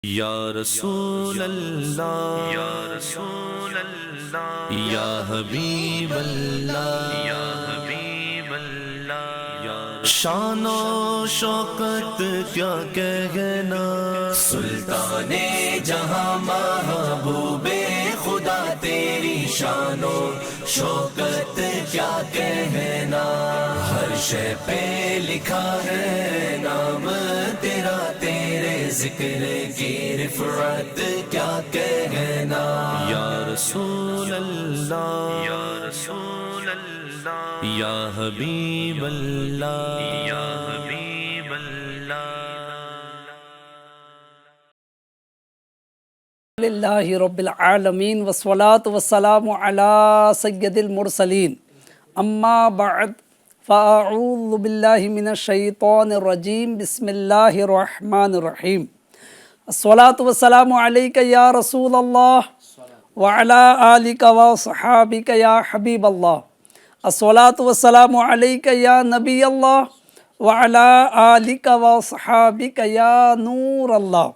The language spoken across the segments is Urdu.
یا رسول اللہ یا رسول اللہ یا حبیب اللہ یا حبیب اللہ شان و شوکت کیا کہنا سلطان جہاں محبوب خدا تیری شان و شوکت کیا کہنا ہر شے پہ لکھا ہے نام تیرا تیرے ذکر کی رفعت کیا کہنا یا رسول اللہ یا رسول اللہ یا حبیب اللہ یا حبیب اللہ للہ رب العالمین والصلاة والسلام علی سید المرسلین اما بعد فاعوذ باللہ من الشیطان الرجیم بسم اللہ الرحمن الرحیم الصلاة والسلام علیک یا رسول اللہ وعلی آلک وصحابک یا حبیب اللہ الصلاة والسلام علیک یا نبی اللہ وعلی آلک وصحابک یا نور اللہ۔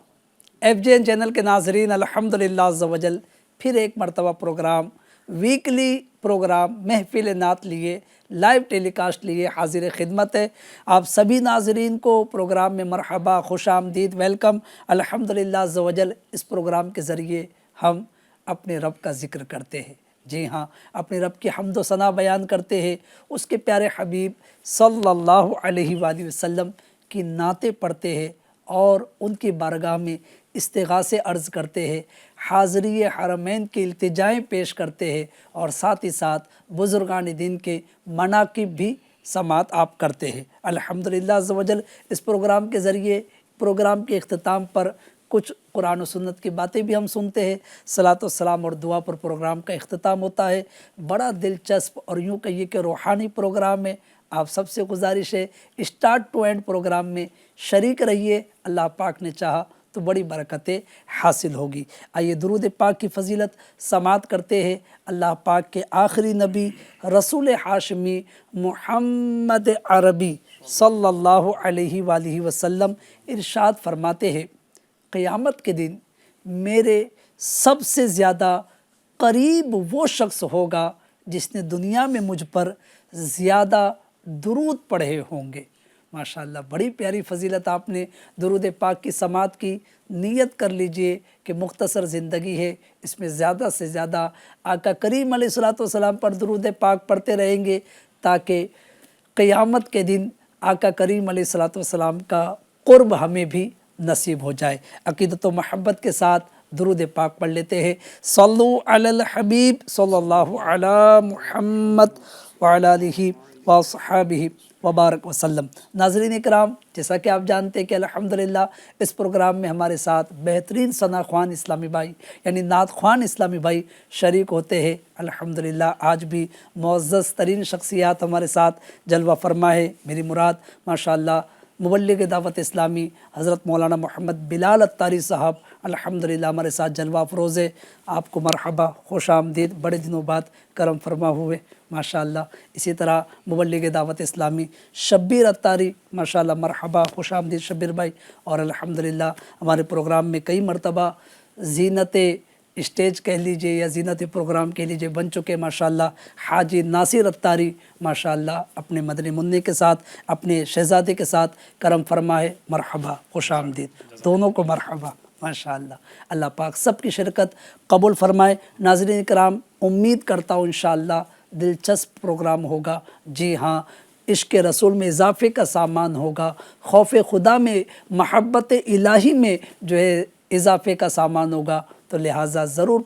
ایف جے این چینل کے ناظرین الحمدللہ عز و جل پھر ایک مرتبہ پروگرام ویکلی پروگرام محفل نعت لیے لائیو ٹیلی کاسٹ لیے حاضر خدمت ہے۔ آپ سبھی ناظرین کو پروگرام میں مرحبا، خوش آمدید، ویلکم۔ الحمدللہ عز و جل اس پروگرام کے ذریعے ہم اپنے رب کا ذکر کرتے ہیں، جی ہاں، اپنے رب کی حمد و ثنا بیان کرتے ہیں، اس کے پیارے حبیب صلی اللہ علیہ وآلہ وسلم کی نعتیں پڑھتے ہیں اور ان کی بارگاہ میں استغاثے عرض کرتے ہیں، حاضری حرمین کی التجائیں پیش کرتے ہیں اور ساتھ ہی ساتھ بزرگان دین کے مناقب بھی سماعت آپ کرتے ہیں۔ الحمدللہ عز و جل اس پروگرام کے ذریعے پروگرام کے اختتام پر کچھ قرآن و سنت کی باتیں بھی ہم سنتے ہیں، صلاۃ و سلام اور دعا پر پروگرام کا اختتام ہوتا ہے۔ بڑا دلچسپ اور یوں کہیے کہ روحانی پروگرام ہے۔ آپ سب سے گزارش ہے اسٹارٹ ٹو اینڈ پروگرام میں شریک رہیے، اللہ پاک نے چاہا تو بڑی برکتیں حاصل ہوگی۔ آئیے درود پاک کی فضیلت سماعت کرتے ہیں۔ اللہ پاک کے آخری نبی رسول ہاشمی محمد عربی صلی اللہ علیہ وآلہ وسلم ارشاد فرماتے ہیں، قیامت کے دن میرے سب سے زیادہ قریب وہ شخص ہوگا جس نے دنیا میں مجھ پر زیادہ درود پڑھے ہوں گے۔ ماشاءاللہ بڑی پیاری فضیلت آپ نے درود پاک کی سماعت کی۔ نیت کر لیجئے کہ مختصر زندگی ہے، اس میں زیادہ سے زیادہ آقا کریم علیہ السلام پر درود پاک پڑھتے رہیں گے تاکہ قیامت کے دن آقا کریم علیہ السلام کا قرب ہمیں بھی نصیب ہو جائے۔ عقیدت و محبت کے ساتھ درود پاک پڑھ لیتے ہیں۔ صلو علی الحبیب صلی اللہ علی محمد وعلی آلہ وصحابہ وبارک وسلم۔ ناظرین اکرام، جیسا کہ آپ جانتے ہیں کہ الحمدللہ اس پروگرام میں ہمارے ساتھ بہترین ثنا خوان اسلامی بھائی یعنی نعت خوان اسلامی بھائی شریک ہوتے ہیں۔ الحمدللہ آج بھی معزز ترین شخصیات ہمارے ساتھ جلوہ فرما ہے۔ میری مراد ماشاءاللہ مبلغ دعوت اسلامی حضرت مولانا محمد بلال اتاری صاحب الحمدللہ ہمارے ساتھ جلوہ افروز ہے۔ آپ کو مرحبا، خوش آمدید، بڑے دنوں بعد کرم فرما ہوئے ماشاءاللہ۔ اسی طرح مبلغ دعوت اسلامی شبیر اتاری ماشاءاللہ، مرحبا، خوش آمدید شبیر بھائی۔ اور الحمدللہ ہمارے پروگرام میں کئی مرتبہ زینت اسٹیج کہہ لیجئے یا زینت پروگرام کہہ لیجئے بن چکے ماشاءاللہ حاجی ناصر اتاری ماشاءاللہ اپنے مدنی منی کے ساتھ اپنے شہزادے کے ساتھ کرم فرما ہے، مرحبا، خوش آمدید، دونوں کو مرحبا ماشاءاللہ۔ اللہ پاک سب کی شرکت قبول فرمائے۔ ناظرین کرام، امید کرتا ہوں انشاءاللہ دلچسپ پروگرام ہوگا۔ جی ہاں، عشق رسول میں اضافے کا سامان ہوگا، خوف خدا میں، محبت الہی میں جو ہے اضافے کا سامان ہوگا، تو لہٰذا ضرور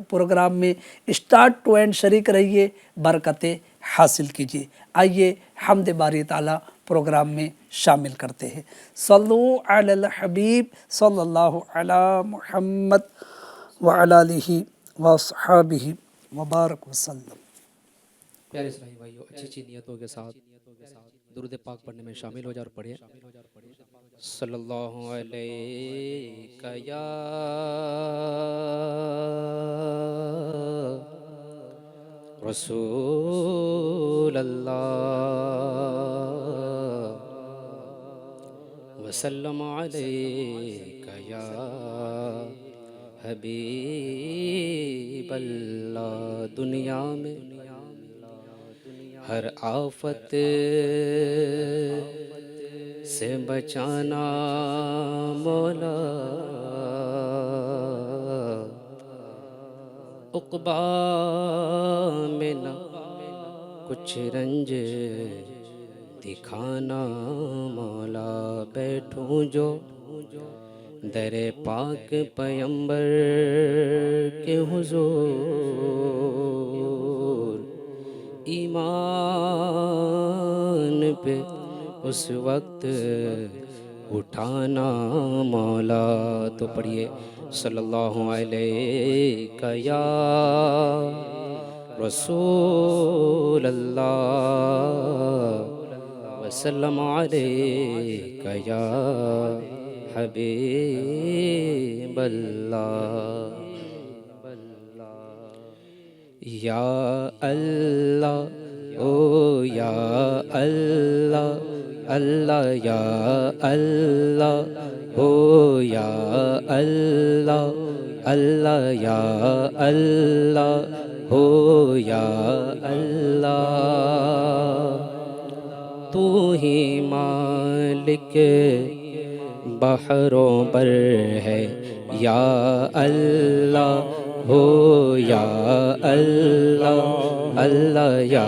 پروگرام میں اسٹارٹ ٹو اینڈ شریک رہیے، برکتیں حاصل کیجیے۔ آئیے حمد باری تعالیٰ پروگرام میں شامل کرتے ہیں۔ صلو علی الحبیب صلی اللہ علی محمد وعلی آلہ وصحابہ وبارک وسلم۔ پیارے اسلامی بھائیو، اچھی اچھی نیتوں کے ساتھ درود پاک پڑھنے میں شامل ہو جا اور پڑھیں۔ صلی اللہ علیہ یا رسول اللہ وسلم علیہ یا حبیب اللہ دنیا میں ہر آفت سے بچانا مولا عقبا میں نہ کچھ رنج دکھانا مولا بیٹھوں جو در پاک پیمبر کے حضور ایمان پہ اس وقت اٹھانا مولا تو پڑھیے صلی اللہ علیہ یا رسول اللہ وسلم علیہ یا حبیب اللہ یا اللہ او یا اللہ اللہ یا اللہ او یا اللہ اللہ یا اللہ او یا اللہ تو ہی مالک بحروں پر ہے یا اللہ ہو یا اللہ اللہ یا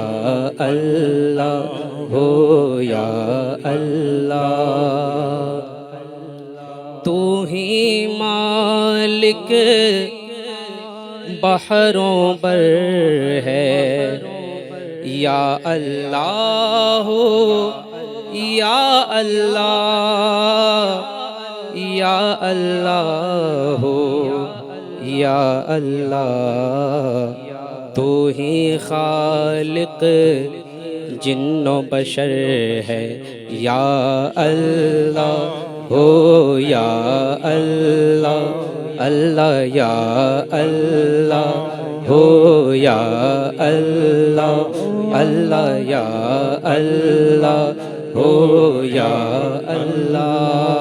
اللہ ہو یا اللہ تو ہی مالک بحروں پر ہے یا اللہ ہو یا اللہ یا اللہ ہو یا اللہ تو ہی خالق جن و بشر ہے یا اللہ ہو یا اللہ اللہ یا اللہ ہو یا اللہ اللہ یا اللہ ہو یا اللہ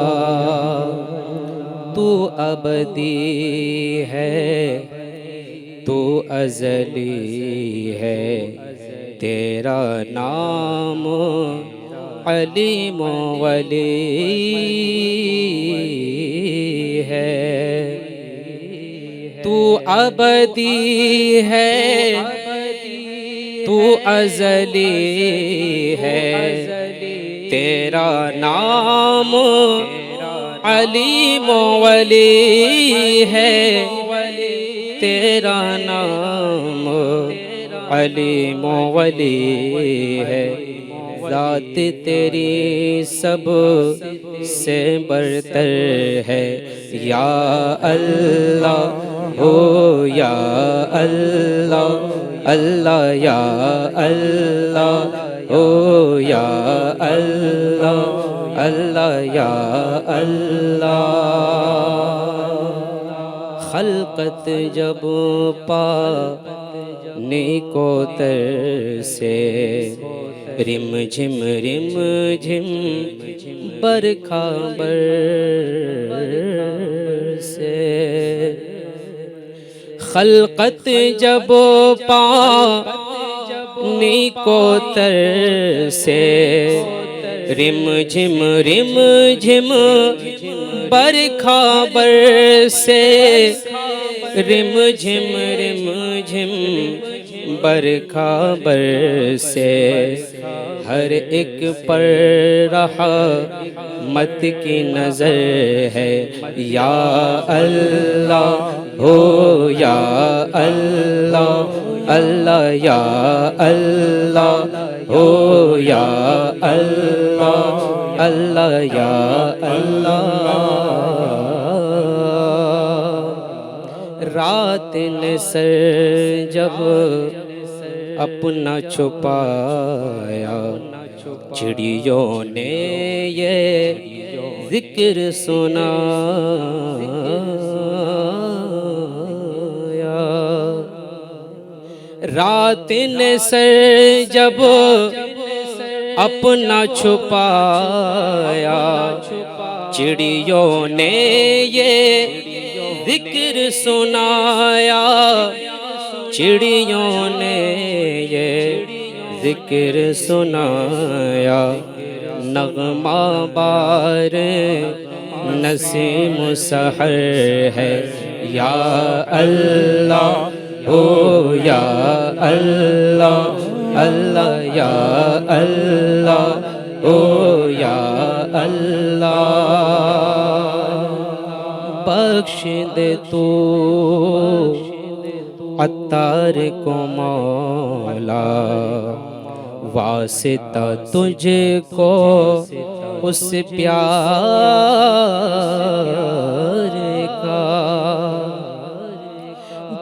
تو ابدی ہے تو ازلی ہے تیرا نام علیم ولی ہے تو ابدی ہے تو ازلی ہے تیرا نام علیم ولی ہے تیرا نام علیم ولی ہے ذات تیری سب سے برتر ہے یا اللہ ہو یا اللہ اللہ یا اللہ ہو یا اللہ اللہ یا اللہ خلقت جب پانے کو تر سے رم جھم برکھا بر سے خلقت جب پانے کو تر سے رم جھم برکھا بر سے رم جھم برکھا بر سے ہر ایک پر رحمت کی نظر ہے یا اللہ ہو یا اللہ اللہ یا اللہ ہو یا اللہ اللہ یا اللہ رات نے سر جب اپنا چھپایا چڑیوں نے یہ ذکر سنایا رات نے سر جب اپنا چھپایا چڑیوں نے یہ ذکر سنایا چڑیوں نے یہ ذکر سنایا نغمہ بار نسیم سحر ہے یا اللہ ہو یا اللہ اللہ یا اللہ او یا اللہ بخش دے تو عطار کو مولا واسطہ تجھ کو اس پیار کا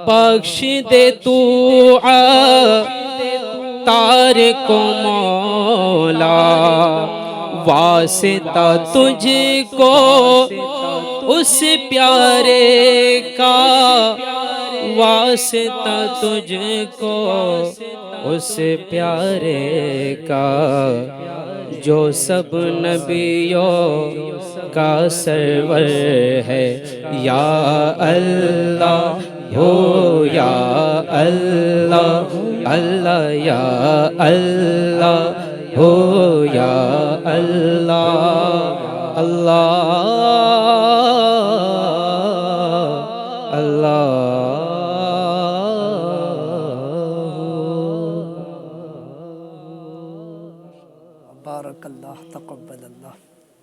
بخش دے تو عطار کو مولا واسطہ تجھ کو اس پیارے کا واسطہ تجھ کو اس پیارے کا جو سب نبیوں کا سرور ہے یا اللہ ہو یا اللہ اللہ یا اللہ ہو یا اللہ اللہ اللہ بارک اللہ تقبل اللہ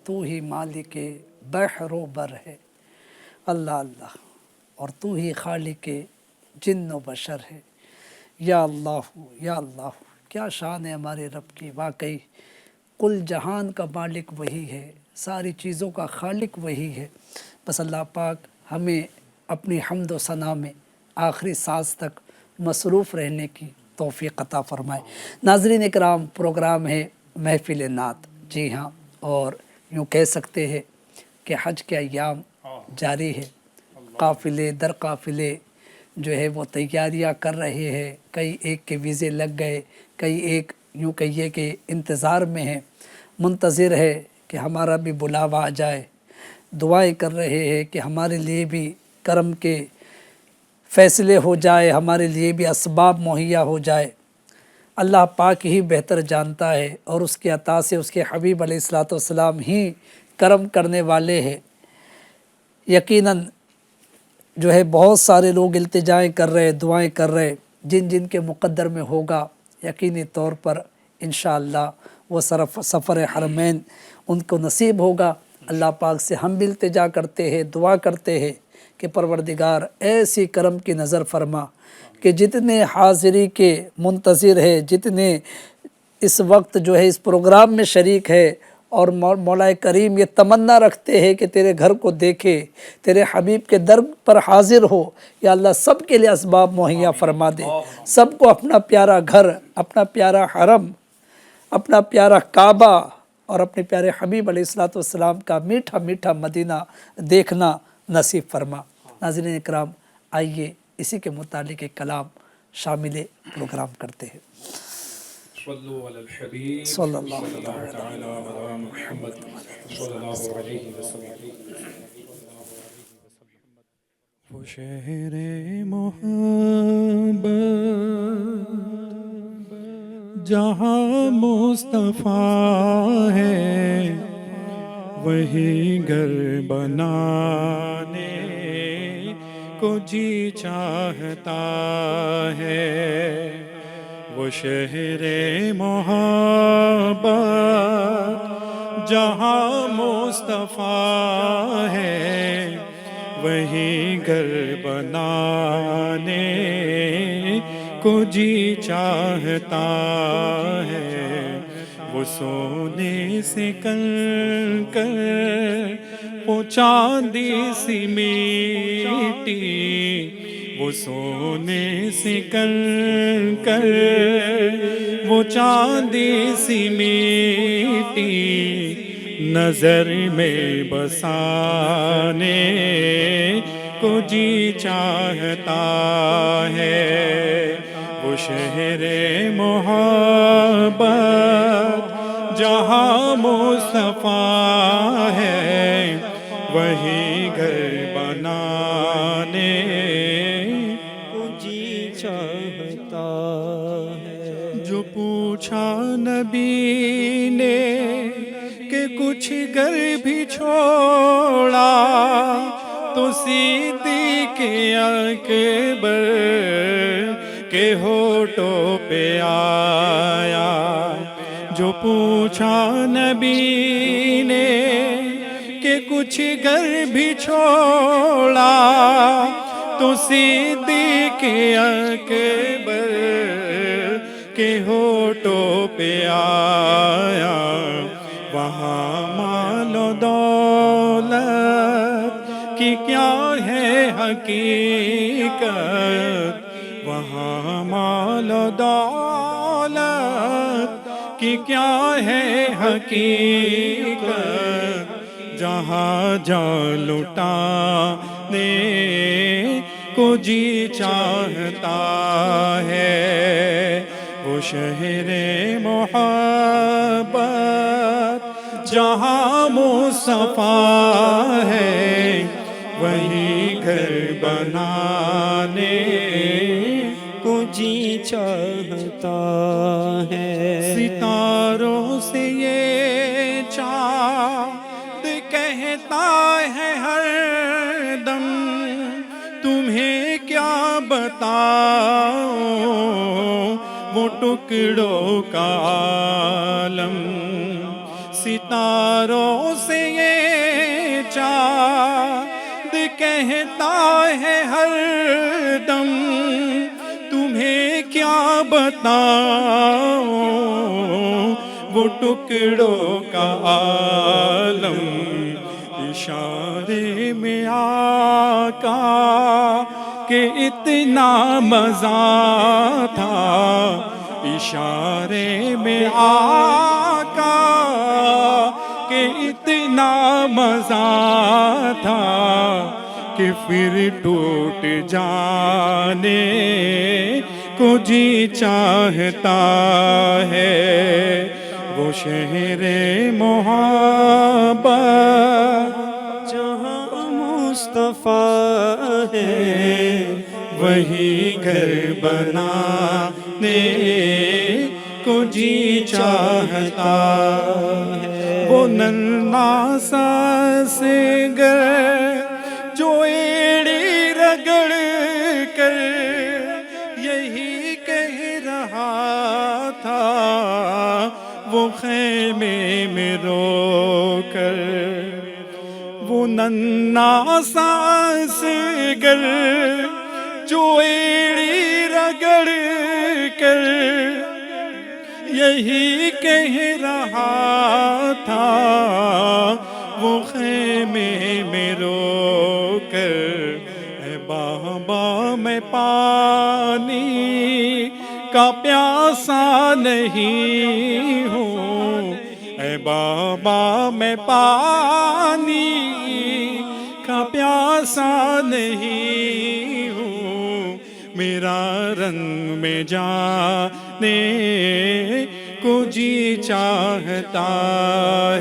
تو ہی مالک بحر و بر ہے اللہ اللہ اور تو ہی خالق جن و بشر ہے یا اللہ کیا شان ہے ہمارے رب کی واقعی کل جہان کا مالک وہی ہے ساری چیزوں کا خالق وہی ہے بس اللہ پاک ہمیں اپنی حمد و ثنا میں آخری سانس تک مصروف رہنے کی توفیق عطا فرمائے ناظرین اکرام پروگرام ہے محفل نعت جی ہاں اور یوں کہہ سکتے ہیں کہ حج کے ایام جاری ہے قافلے در قافلے جو ہے وہ تیاریاں کر رہے ہیں کئی ایک کے ویزے لگ گئے کئی ایک یوں کہیے کہ انتظار میں ہے منتظر ہے کہ ہمارا بھی بلاوا آ جائے دعائیں کر رہے ہیں کہ ہمارے لیے بھی کرم کے فیصلے ہو جائے ہمارے لیے بھی اسباب مہیا ہو جائے اللہ پاک ہی بہتر جانتا ہے اور اس کے عطا سے اس کے حبیب علیہ الصلوۃ والسلام ہی کرم کرنے والے ہیں یقیناً جو ہے بہت سارے لوگ التجائیں کر رہے دعائیں کر رہے جن جن کے مقدر میں ہوگا یقینی طور پر انشاءاللہ وہ سفر حرمین ان کو نصیب ہوگا اللہ پاک سے ہم بھی التجا کرتے ہیں دعا کرتے ہیں کہ پروردگار ایسی کرم کی نظر فرما کہ جتنے حاضری کے منتظر ہے جتنے اس وقت جو ہے اس پروگرام میں شریک ہے اور مولا کریم یہ تمنا رکھتے ہیں کہ تیرے گھر کو دیکھے تیرے حبیب کے در پر حاضر ہو یا اللہ سب کے لیے اسباب مہیا فرما دے سب کو اپنا پیارا گھر اپنا پیارا حرم اپنا پیارا کعبہ اور اپنے پیارے حبیب علیہ الصلوۃ والسلام کا میٹھا میٹھا مدینہ دیکھنا نصیب فرما ناظرین اکرام آئیے اسی کے متعلق ایک کلام شامل پروگرام کرتے ہیں صلو علی الحبیب صلی اللہ تعالی علی محمد صلی اللہ علیہ وسلم وہ شہر محبت جہاں مصطفیٰ ہے وہی گھر بنانے کو جی چاہتا ہے وہ شہر محبت جہاں مصطفیٰ ہے وہی گھر بنانے کو جی چاہتا ہے وہ سونے سے کر وہ چاندی سی میٹی وہ سونے سے کر وہ چاندی سی میٹی نظر میں بسانے کو جی چاہتا ہے وہ شہر محبت جہاں مصطفیٰ ہے وہی گھر بنا بنانے کو جی چاہتا ہے۔ جو پوچھا نبی نے کہ کچھ گر بھی چھوڑا تو صدیق اکبر کے ہونٹوں پہ آیا۔ جو پوچھا نبی نے کہ کچھ گر بھی چھوڑا تو صدیق اکبر کے ہونٹوں پہ آیا۔ وہاں مال و دولت کی کیا ہے حقیقت، وہاں مال و دولت کی کیا ہے حقیقت، جہاں جان لٹانے کو جی چاہتا ہے۔ وہ شہر محبت جہاں مصطفیٰ ہے، وہی گھر بنانے کو جی چاہتا ہے۔ ستاروں سے یہ چاند کہتا ہے ہر دم، تمہیں کیا بتاؤں وہ ٹکڑوں کا عالم۔ ستاروں سے یہ چاند کہتا ہے ہر دم، تمہیں کیا بتاؤں وہ ٹکڑوں کا عالم۔ اشارے میں آقا کہ اتنا مزہ تھا، اشارے میں آقا کہ اتنا مزہ تھا کہ پھر ٹوٹ جانے کو جی چاہتا ہے۔ وہ شہر محبت جہاں مصطفیٰ ہے، وہی گھر بنانے کو جی چاہتا ہے۔ وہ ننھا سا اصغر جو ایڑی رگڑ کر یہی کہہ رہا تھا، وہ خیمے میں رو کر، وہ ننھا سا اصغر جو ایڑی رگڑ کر یہی کہہ رہا تھا، وہ خیمے میں رو کر، اے بابا میں پانی کا پیاسا نہیں ہوں، اے بابا میں پانی کا پیاسا نہیں ہوں، میرا رنگ میں جانے کو جی چاہتا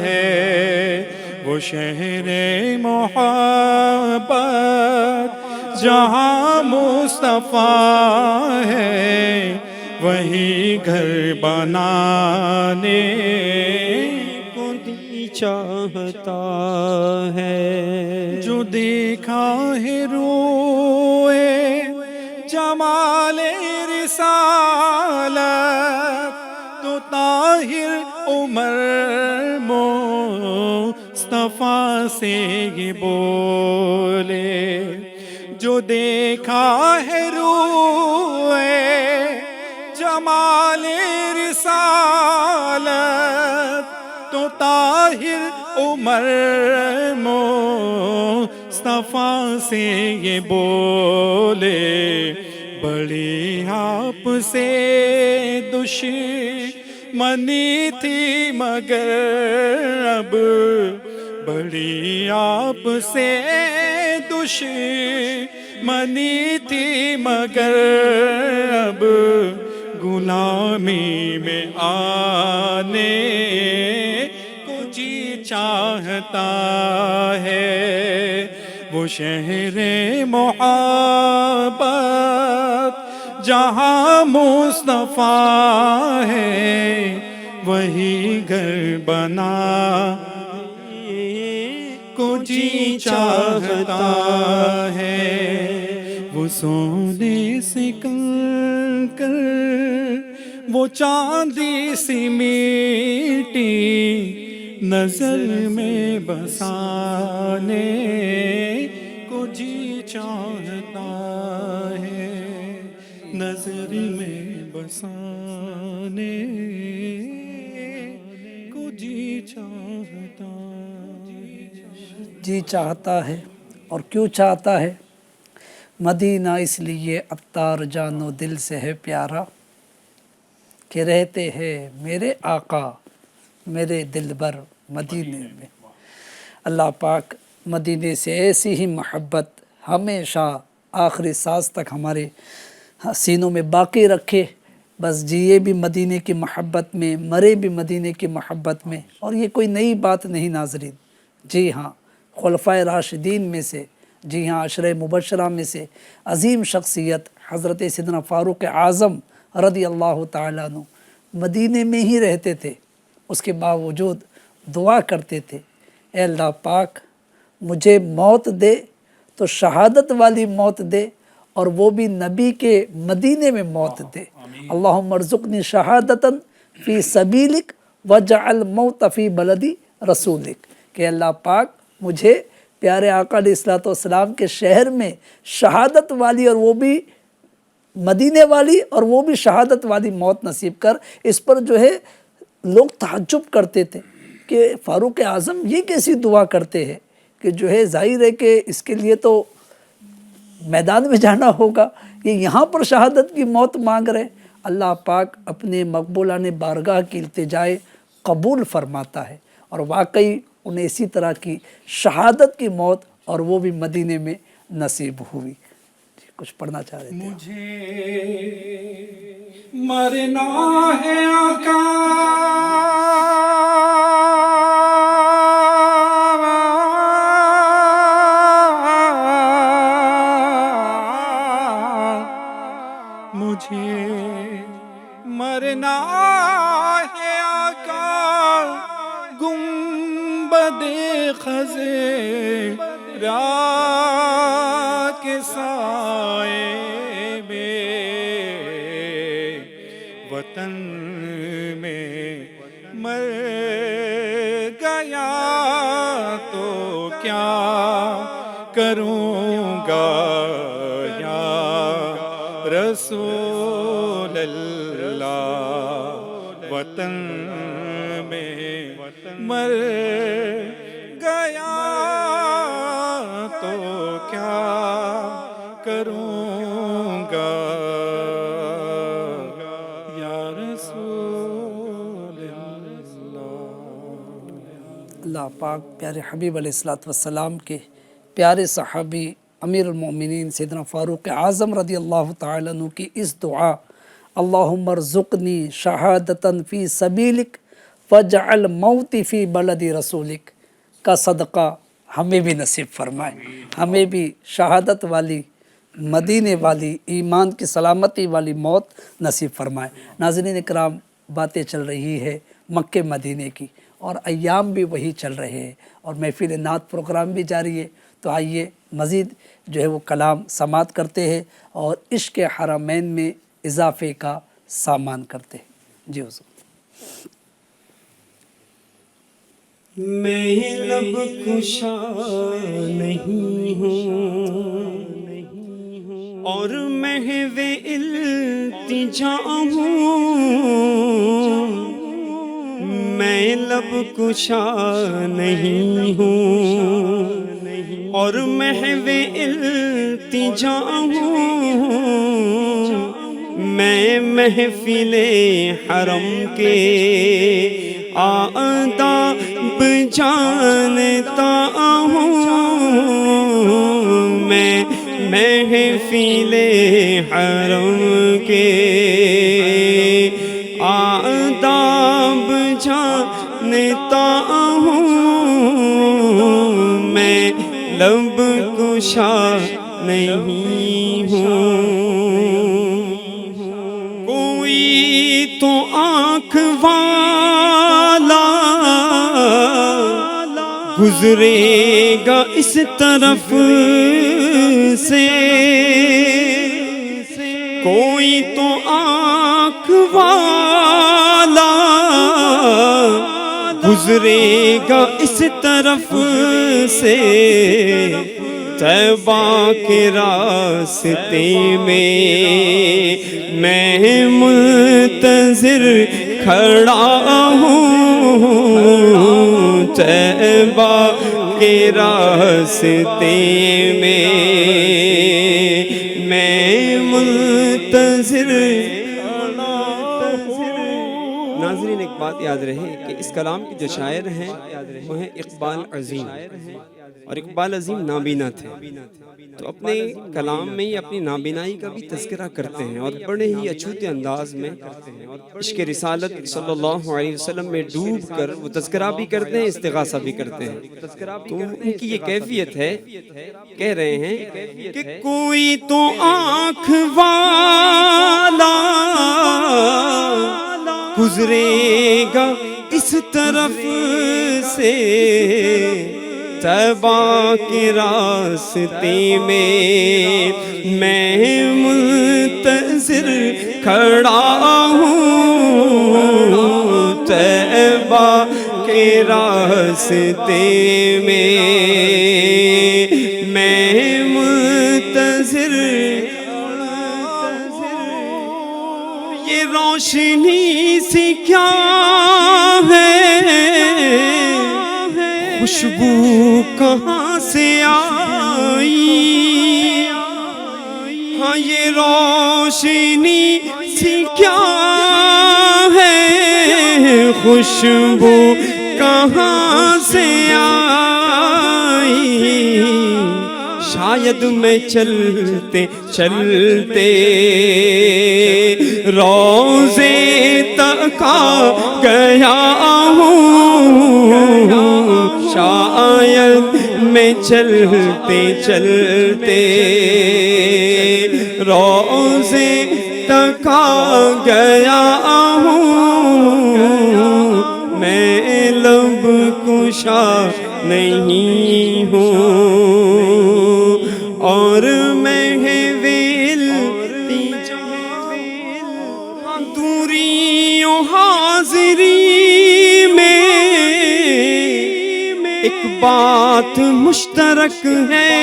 ہے۔ وہ شہر محبت جہاں مصطفیٰ ہے، وہی گھر بنانے کو جی چاہتا ہے۔ جو دیکھا ہے روئے جمال رسالت تو طاہر عمر مصطفیٰ سے یہ بولے۔ جو دیکھا ہے روئے جمال رسالت تو طاہر عمر مصطفیٰ سے یہ بولے، بڑی آپ سے دشمنی تھی مگر اب، بڑی آپ سے دشمنی تھی مگر اب، غلامی میں آنے کو جی چاہتا ہے۔ وہ شہر محبت جہاں مصطفیٰ ہے وہی گھر بنا کو جی چاہتا ہے وہ سونے سے کنکر وہ چاندی سی میٹی نظر میں بسانے کو جی چاہتا ہے نظر میں بسانے کو جی چاہتا جی چاہتا ہے اور کیوں چاہتا ہے؟ مدینہ اس لیے عطار جانو دل سے ہے پیارا کہ رہتے ہیں میرے آقا میرے دلبر مدینے میں۔ اللہ پاک مدینے سے ایسی ہی محبت ہمیشہ آخری سانس تک ہمارے سینوں میں باقی رکھے، بس جیے بھی مدینے کی محبت میں، مرے بھی مدینے کی محبت میں۔ اور یہ کوئی نئی بات نہیں ناظرین، جی ہاں خلفائے راشدین میں سے، جی ہاں عشرہ مبشرہ میں سے عظیم شخصیت حضرت سیدنا فاروق اعظم رضی اللہ تعالیٰ عنہ مدینے میں ہی رہتے تھے، اس کے باوجود دعا کرتے تھے، اے اللہ پاک مجھے موت دے تو شہادت والی موت دے، اور وہ بھی نبی کے مدینے میں موت دے۔ اللہم ارزقنی شہادتاً فی سبیلک وجعل موت فی بلدی رسولک، کہ اللہ پاک مجھے پیارے آقا علیہ السلام کے شہر میں شہادت والی اور وہ بھی مدینے والی اور وہ بھی شہادت والی موت نصیب کر۔ اس پر جو ہے لوگ تعجب کرتے تھے کہ فاروق اعظم یہ کیسی دعا کرتے ہیں کہ جو ہے ظاہر ہے کہ اس کے لیے تو میدان میں جانا ہوگا، یہ یہاں پر شہادت کی موت مانگ رہے۔ اللہ پاک اپنے مقبولان بارگاہ کی التجائے قبول فرماتا ہے، اور واقعی انہیں اسی طرح کی شہادت کی موت اور وہ بھی مدینے میں نصیب ہوئی۔ کچھ پڑھنا چاہ رہے تھے؟ مجھے مرنا ہے آقا مجھے مرنا ہے آقا گنبد خضرا کے سائے میں وطن میں مر گیا تو کیا کروں گا یا رسول اللہ، وطن میں مر گیا تو کیا کروں گا یا رسول اللہ۔ اللہ پاک پیارے حبیب علیہ السلام کے پیارے صحابی امیر المومنین سیدنا فاروق اعظم رضی اللہ تعالیٰ عنہ کی اس دعا اللہم ارزقنی شہادتاً فی سبیلک وجعل موتی فی بلد رسولک کا صدقہ ہمیں بھی نصیب فرمائے، ہمیں بھی شہادت والی مدینے والی ایمان کی سلامتی والی موت نصیب فرمائے۔ ناظرین اکرام، باتیں چل رہی ہے مکہ مدینے کی اور ایام بھی وہی چل رہے ہیں اور محفل نعت پروگرام بھی جاری ہے، تو آئیے مزید جو ہے وہ کلام سماعت کرتے ہیں اور عشق حرمین میں اضافے کا سامان کرتے ہیں۔ جی حضور۔ میں لب کشا نہیں ہوں اور محو التجا ہوں، میں لب کشا نہیں ہوں اور محو التجا ہوں، میں محفل حرم کے آداب جانتا ہوں، میں محفل حرم کے آداب جانتا ہوں، میں لب کشا نہیں ہوں، کوئی تو آنکھ والا گزرے گا اس طرف سے، کوئی تو آنکھ والا گزرے گا اس طرف سے، طیبہ کے راستے میں منتظر کھڑا ہوں، طیبہ کے راستے میں منتظر۔ ناظرین ایک بات یاد رہے کہ اس کلام کے جو شاعر ہیں وہ ہیں اقبال عظیم، اور اقبال عظیم نابینا تھے، تو اپنے کلام میں ہی اپنی نابینائی کا بھی تذکرہ کرتے ہیں اور بڑے ہی اچھوتے انداز میں عشق رسالت صلی اللہ علیہ وسلم میں ڈوب کر وہ تذکرہ بھی کرتے ہیں، استغاثہ بھی کرتے ہیں۔ تو ان کی یہ کیفیت ہے، کہہ رہے ہیں کہ کوئی تو آنکھ والا گزرے گا اس طرف سے، طیبہ کے راستے میں منتظر کھڑا ہوں، طیبہ کے راستے میں منتظر۔ یہ روشنی سی کیا ہے، خوشبو کہاں سے آئی، ہاں یہ روشنی سی کیا ہے، خوشبو کہاں سے آئی، شاید میں چلتے چلتے روضے تک آ گیا ہوں، شاید میں چلتے چلتے روضے تک آ گیا ہوں، میں لب کشا نہیں ہوں، اور میں دوریوں حاضری میں ایک بات مشترک ہے،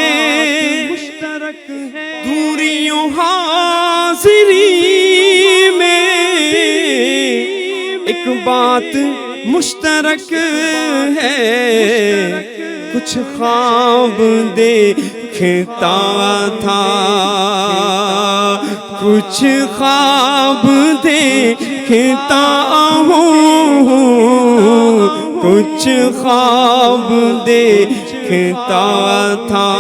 دوریوں حاضری میں ایک بات مشترک ہے، کچھ خواب دیکھتا تھا، کچھ خواب دیکھتا ہوں، کچھ خواب دیکھتا تھا،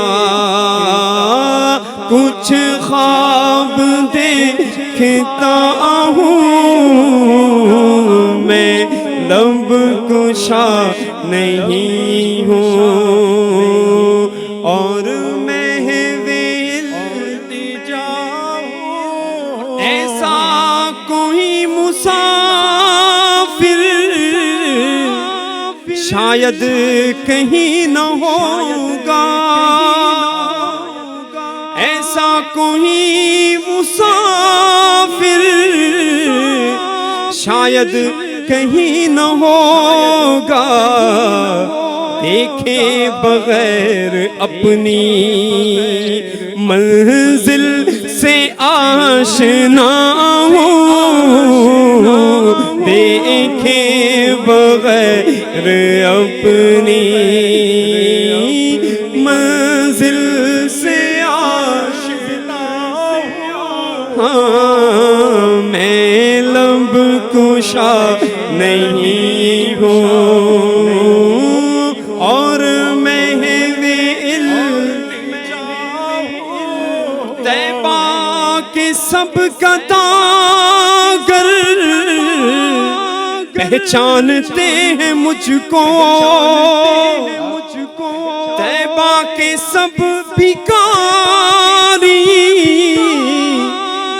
کچھ خواب دیکھتا ہوں، میں لب کشا نہیں ہوں، اور محو التجا ہوں، ایسا کوئی مسافر شاید کہیں نہ ہوگا، ایسا کوئی مسافر شاید کہیں نہ ہوگا، دیکھے بغیر اپنی منزل سے آشنا ہوں، دیکھے بغیر اپنی منزل سے آشنا ہوں، ہاں میں لب کشا نہیں ہوں، اور محو التجا ہوں، طیبہ کے سب کا داگر پہچانتے ہیں مجھ کو، طیبہ پا کے سب بھکاری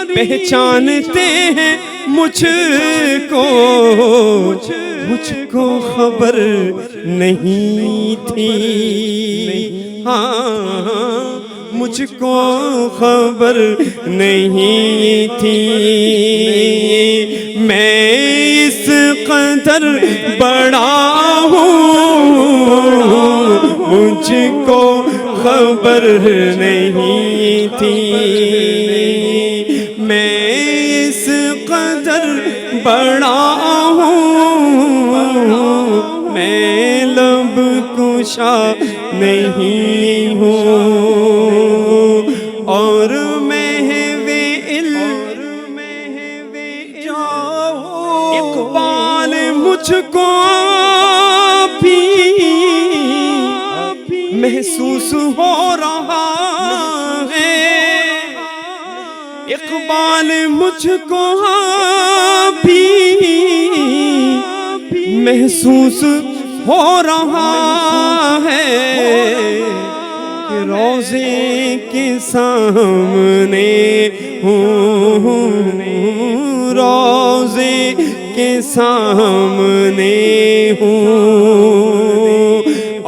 پہچانتے ہیں مجھ کو خبر نہیں تھی، ہاں مجھ کو خبر نہیں تھی، میں اس قدر بڑا ہوں مجھ کو خبر نہیں تھی، میں اس قدر بڑا ہوں میں لب کشا نہیں ہوں، اور محو علم اقبال مجھ کو بھی محسوس ہو رہا ہے، اقبال مجھ کو بھی محسوس ہو رہا ہے کہ روضے کے سامنے ہوں، روضے کے سامنے ہوں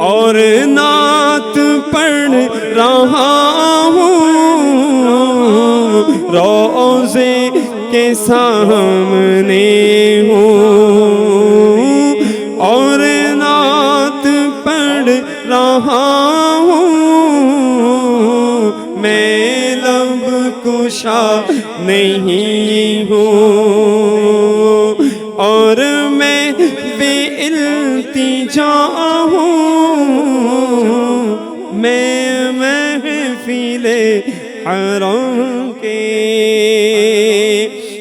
اور نعت پڑھ رہا ہوں، روضے کے سامنے ہوں اور نعت پڑھ رہا ہوں، میں لب کشا نہیں ہوں اور میں بے التجا ہوں، میں محفل حرم کے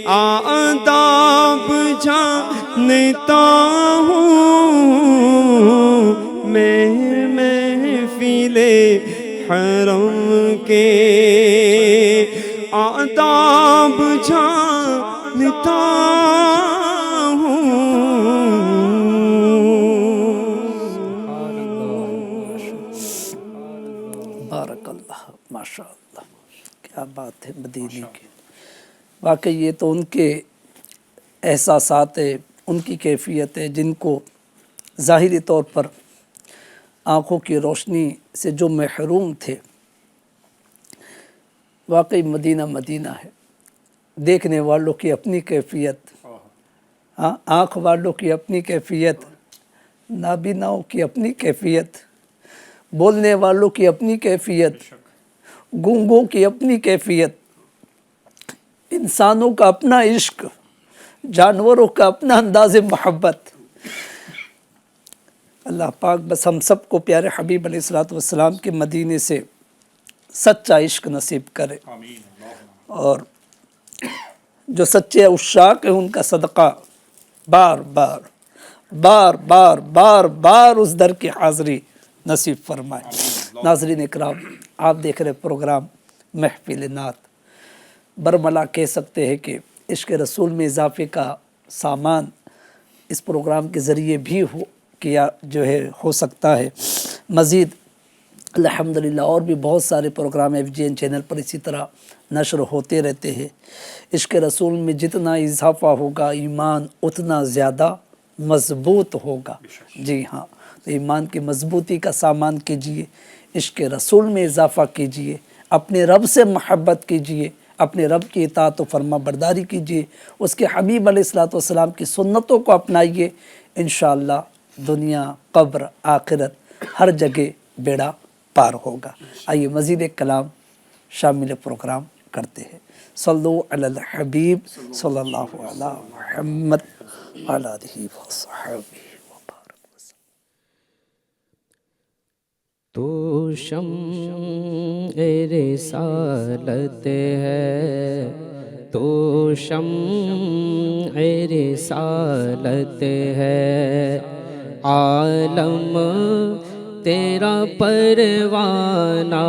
آداب جانتا ہوں، میں محفل حرم کے آداب جانتا بارک اللہ، ماشاء اللہ، کیا بات ہے مدینے کی۔ واقعی یہ تو ان کے احساسات ہے، ان کی کیفیت ہے جن کو ظاہری طور پر آنکھوں کی روشنی سے جو محروم تھے، واقعی مدینہ مدینہ ہے، دیکھنے والوں کی اپنی کیفیت، آنکھ والوں کی اپنی کیفیت، نابیناؤں کی اپنی کیفیت، بولنے والوں کی اپنی کیفیت، گونگوں کی اپنی کیفیت، انسانوں کا اپنا عشق، جانوروں کا اپنا انداز محبت۔ اللہ پاک بس ہم سب کو پیارے حبیب علیہ الصلوۃ والسلام کے مدینے سے سچا عشق نصیب کرے، اور جو سچے عشاق ہیں ان کا صدقہ بار بار بار بار بار بار اس در کی حاضری نصیب فرمائے۔ ناظرین اکرام، آپ دیکھ رہے پروگرام محفل نعت، برملا کہہ سکتے ہیں کہ عشق رسول میں اضافے کا سامان اس پروگرام کے ذریعے بھی ہو سکتا ہے۔ مزید الحمدللہ اور بھی بہت سارے پروگرام FGN چینل پر اسی طرح نشر ہوتے رہتے ہیں۔ عشق رسول میں جتنا اضافہ ہوگا ایمان اتنا زیادہ مضبوط ہوگا۔ جی ہاں، تو ایمان کی مضبوطی کا سامان کیجئے، عشق رسول میں اضافہ کیجئے، اپنے رب سے محبت کیجئے، اپنے رب کی اطاعت و فرما برداری کیجئے، اس کے حبیب علیہ الصلوۃ والسلام کی سنتوں کو اپنائیے، انشاءاللہ دنیا قبر آخرت ہر جگہ بیڑا پار ہوگا۔ آئیے مزید ایک کلام شامل پروگرام کرتے ہیں۔ صلو علی الحبیب صلی اللہ علیہ محمد وعلی آلہ وصحبہ وبارک وسلم۔ تو شمع رسالت ہے، تو شمع رسالت ہے، عالم تیرا پروانہ،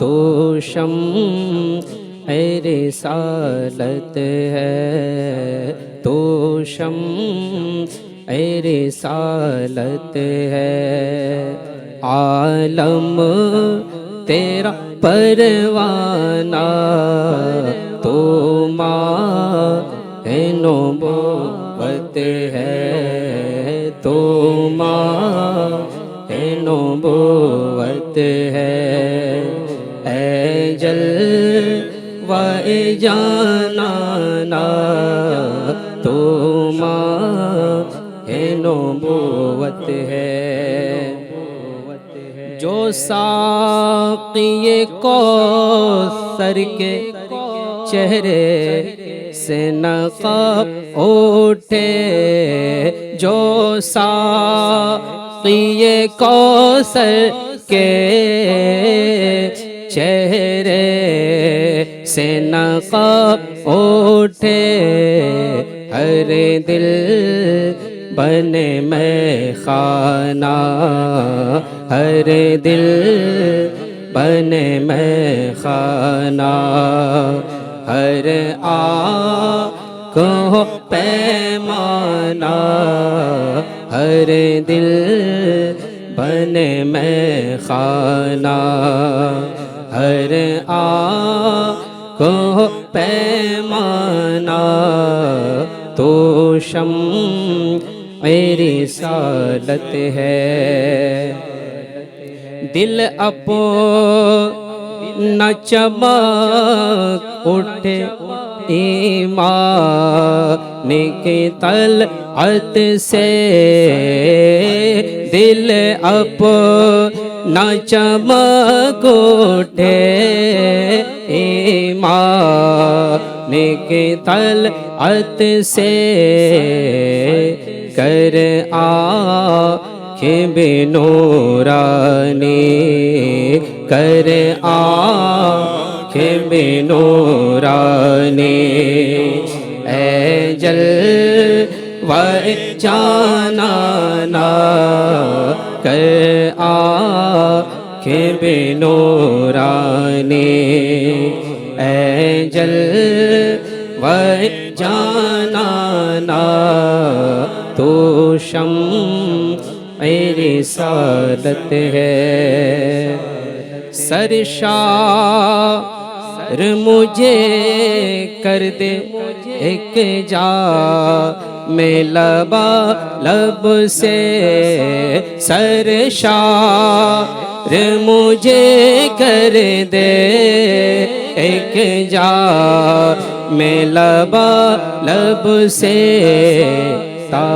تو شمع رسالت ہے، تو شمع رسالت ہے، عالم تیرا پروانہ تو ماہ نبوت ہے، تو ماہ نبوت ہے، اے جلوہ جانانا تو ماہ نبوت ہے، جو ساقی کوثر کے چہرے سے نقاب اٹھے، جو ساقی کوثر کے چہرے سے نقاب اٹھے، ہر دل بنے میں خانہ، ہر دل بنے میں خانہ، ہر آنکھ ہو پیمانہ، ہر دل بنے میں خانہ، ہر آنکھ ہو پیمانہ، تو شمع رسالت ہے، دل اپنا چمک اٹھے ایمان کی طلعت سے، دل اپنا چمک اٹھے ایمان کی طلعت سے، کر آنکھیں بے نورانی، کر آنکھیں بے نورانی، اے جلوہ جانانا کر آنکھیں بے نورانی، اے جلوہ جانانا تو شمع رسالت ہے، سرشار مجھے کر دے ایک جا میں لبا لب سے، سرشار مجھے کر دے ایک جا میں لبا لب سے، تا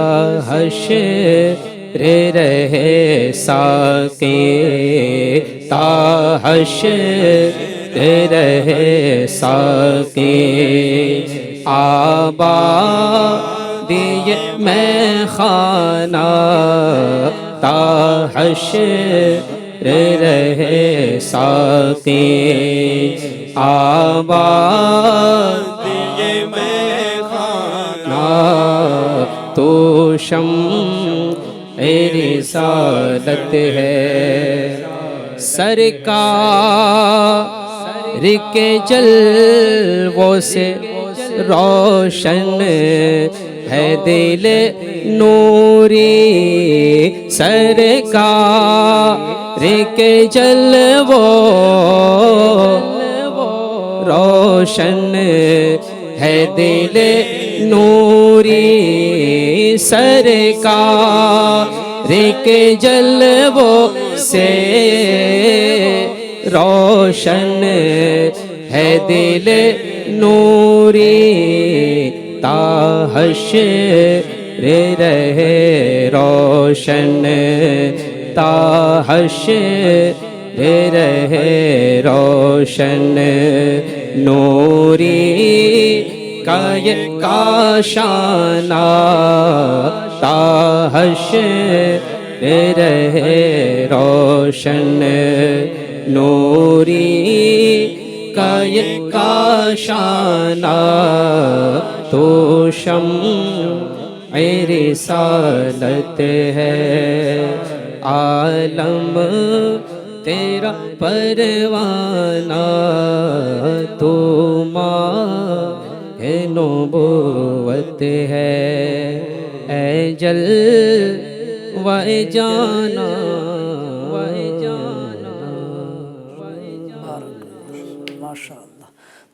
حشر رہے ساقی، تا حشر رہے ساقی، آبادی میں خانہ، تا حشر رہے ساقی، آبادی میں خانہ تو شمع رسالت ہے، سرکار کے جلووں سے روشن ہے دل نوری، سرکار کے جلووں روشن ہے دل نوری، سرکار کے جلووں سے روشن ہے دل نوری، تا حشر رہے روشن، تا حشر رہے روشن، نوری کا یہ کاشانہ، تا حشر رہے روشن، نوری کا یہ کاشانہ تو شمع رسالت ہے، عالم تیرا پروانہ تو ماہ نبوت ہے، اے جلوہ جانا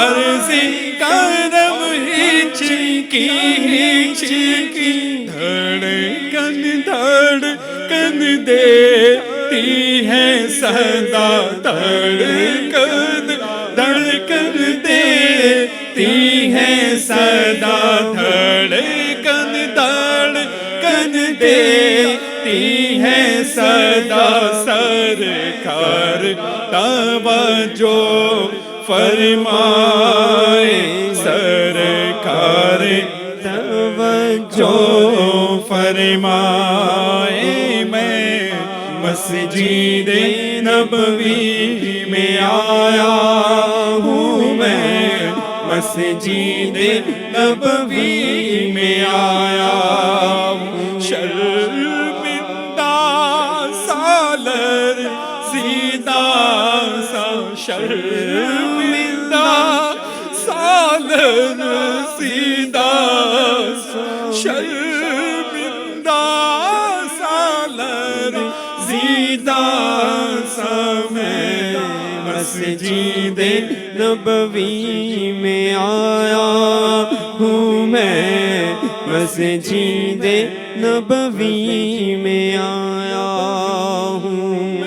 عرض کرم ہچکی ہچکی دھڑکن دھڑکن دیتی ہے صدا دھڑکن دھڑکن دیتی ہے صدا دھڑکن دھڑکن دیتی ہے صدا سرکار توجہ فرمائے سرکار توجہ فرمائے میں مسجد نبوی میں آیا ہوں میں مسجد نبوی میں آیا ہوں شرمندہ سالر سیدھا سا شرمندہ سالر سیدھا سا شرمندہ سالر سیدھا سا میں مسجد نبوی میں آیا ہوں میں مسجد نبوی میں آیا ہوں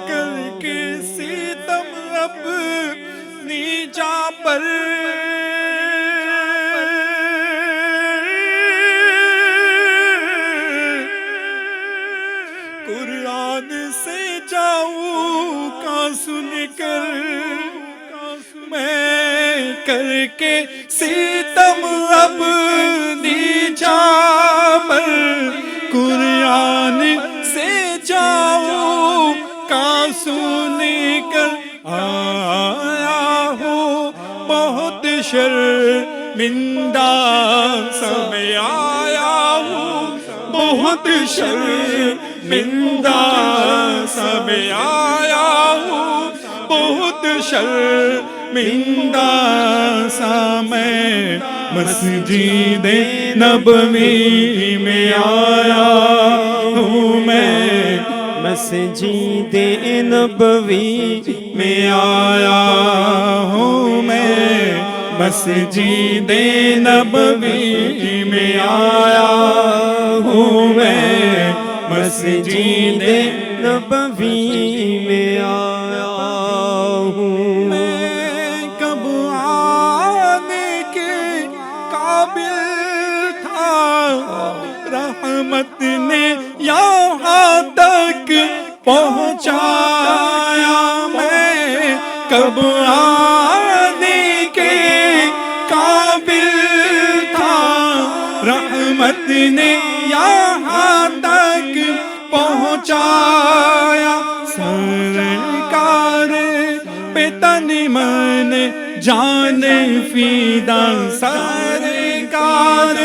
کر کے ستم اپنی جاں پر قرآن سے جاؤں کا سن کر میں کر کے ستم اپنی جاں پر قرآن سے جاؤں کا سن کر آیا ہوں بہت شرمندہ سب آیا ہوں بہت شرمندہ سب آیا ہوں بہت شرمندہ سا میں مسجد نبوی میں آیا ہوں میں مسجد نبوی میں آیا ہوں میں مسجد نبوی میں آیا ہوں میں مسجد نبوی میں آیا ہوں میں کب آنے کے قابل تھا رحمت نے یہاں تک پہنچایا میں کب آنے کے قابل تھا رحمت نے یہاں تک پہنچایا سرکار پہ تن من جان فیدا سرکار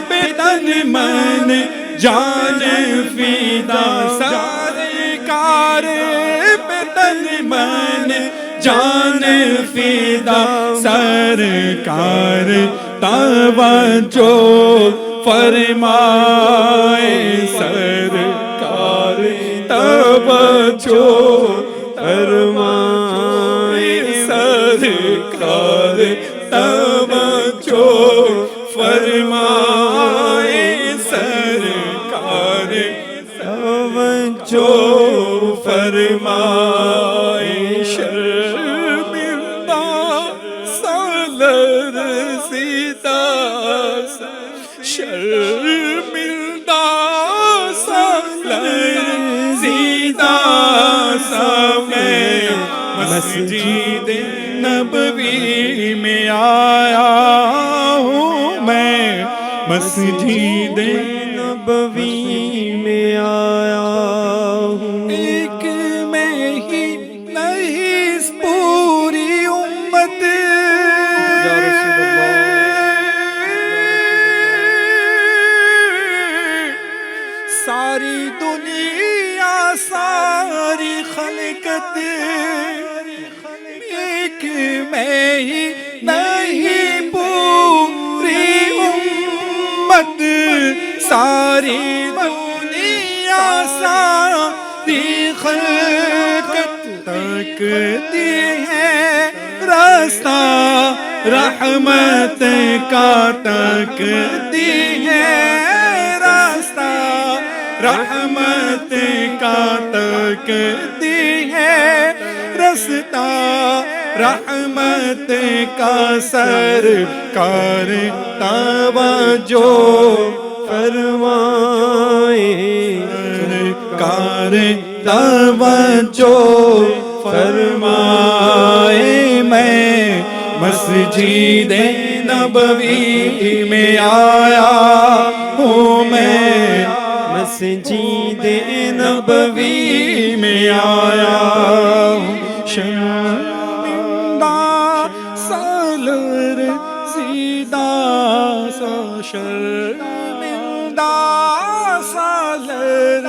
پہ تن من جان فیدا سرکار پہ تن من جان فیدا سرکار توجہ فرمائے سرکار توجہ فرمائے سرکار توجہ فرمائے سرکار توجہ فرمائے شرمندہ سالر سیدھا شرمندہ سالر سیدھا سا میں مسجد نبوی میں آیا ہوں میں مسجد نبوی میں آیا ہوں ایک میں ہی نہیں اس پوری امت یا رسول اللہ ساری دنیا ساری خلقت ایک میں ہی نہیں پوری امت ساری دنیا ساری خلقت تکتی ہے راستہ رحمت کا تکتی ہے، راستہ رحمت کا تکتی ہے، راستہ رحمت کا سرکار توجہ فرمائے، سرکار توجہ فرمائے۔ میں مسجد نبوی میں آیا ہوں، میں مسجد نبوی میں آیا ہوں، شرمندہ سالر سیدہ سا، شرمندہ سالر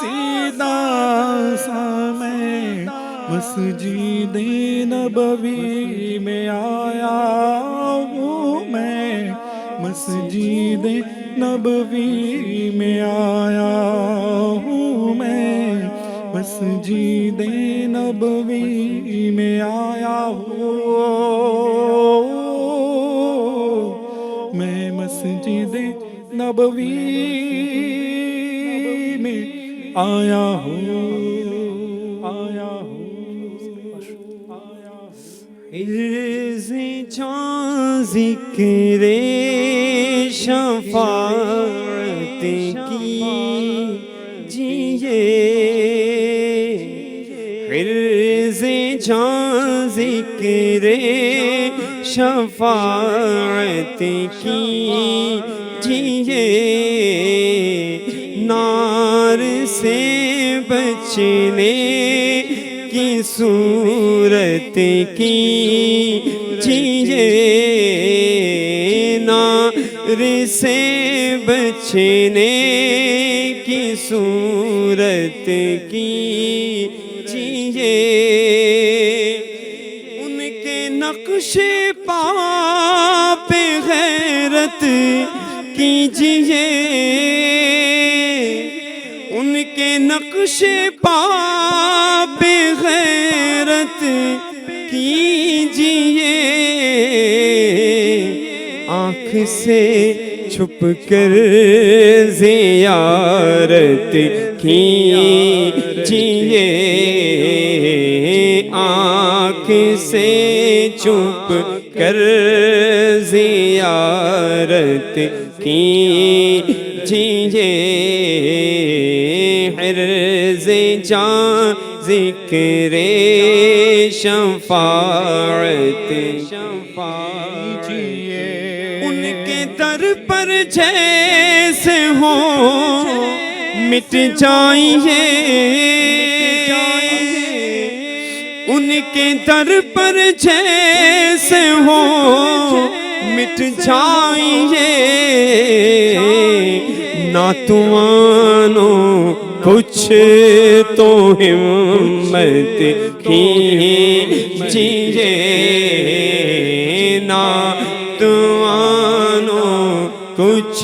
سیدہ سا، میں مسجد نبوی میں آیا ہوں، میں مسجد نبوی میں آیا ہوں، میں مسجد نبوی میں آیا ہوں، میں مسجد نبوی میں آیا ہوں، آیا ہوں۔ عرض جاں ذکر شفاعت کیجئے، عرض جاں ذکر شفاعت کیجئے، نار سے بچنے کی صورت کیجئے، نار سے بچنے کی صورت کیجئے، ان کے نقش پا پہ غیرت کیجئے، ان کے نقش پا پہ غیرت کیجئے، آنکھ سے چھپ کر زیارت کیجئے، آنکھ سے چھپ کر زیارت کیجئے، عرض جاں ذکر شفاعت کیجئے، ان کے در پر جیسے ہو مٹ جائیں گے، ان کے در پر جیسے ہو مٹ جائیں گے، ناتوانوں کچھ تو ہمت کیجئے، ناتوانوں کچھ